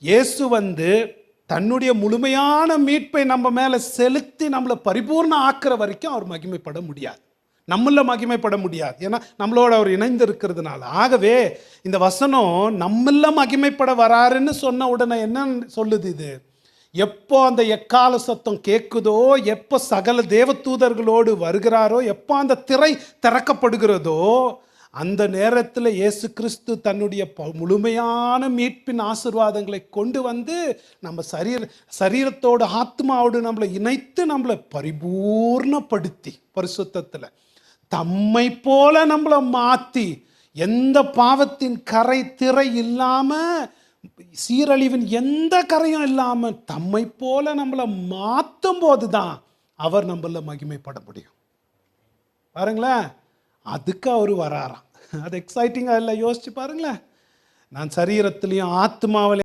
இயேசு தன்னுடைய முழுமையான மீட்பை நம்ம மேலே செலுத்தி நம்மளை பரிபூர்ண ஆக்கிற வரைக்கும் அவர் மகிமைப்பட முடியாது, நம்மள மகிமைப்பட முடியாது. ஏன்னா நம்மளோட அவர் இணைந்து இருக்கிறதுனால. ஆகவே இந்த வசனம் நம்மள மகிமைப்பட வராருன்னு சொன்ன உடனே என்ன சொல்லுது? இது எப்போ அந்த எக்கால சத்தம் கேட்குதோ, எப்போ சகல தேவதூதர்களோடு வருகிறாரோ, எப்போ அந்த திரை திறக்கப்படுகிறதோ, அந்த நேரத்தில் இயேசு கிறிஸ்து தன்னுடைய முழுமையான மீட்பின் ஆசீர்வாதங்களை கொண்டு நம்ம சரீரத்தோடு ஆத்மாவோடு நம்மளை இணைத்து நம்மளை பரிபூர்ணப்படுத்தி பரிசுத்தத்தில் தம்மை போல நம்மளை மாற்றி, எந்த பாவத்தின் கரை திரை இல்லாமல், சீரழிவின் எந்த கரையும் இல்லாமல் தம்மை போல நம்மளை மாற்றும் போது தான் அவர் நம்மள மகிமைப்பட முடியும். பாருங்களேன், அதுக்கு அவர் வராராம். அது எக்ஸைட்டிங்காக இல்லை? யோசிச்சு பாருங்களேன். நான் சரீரத்திலையும் ஆத்மாவிலையும்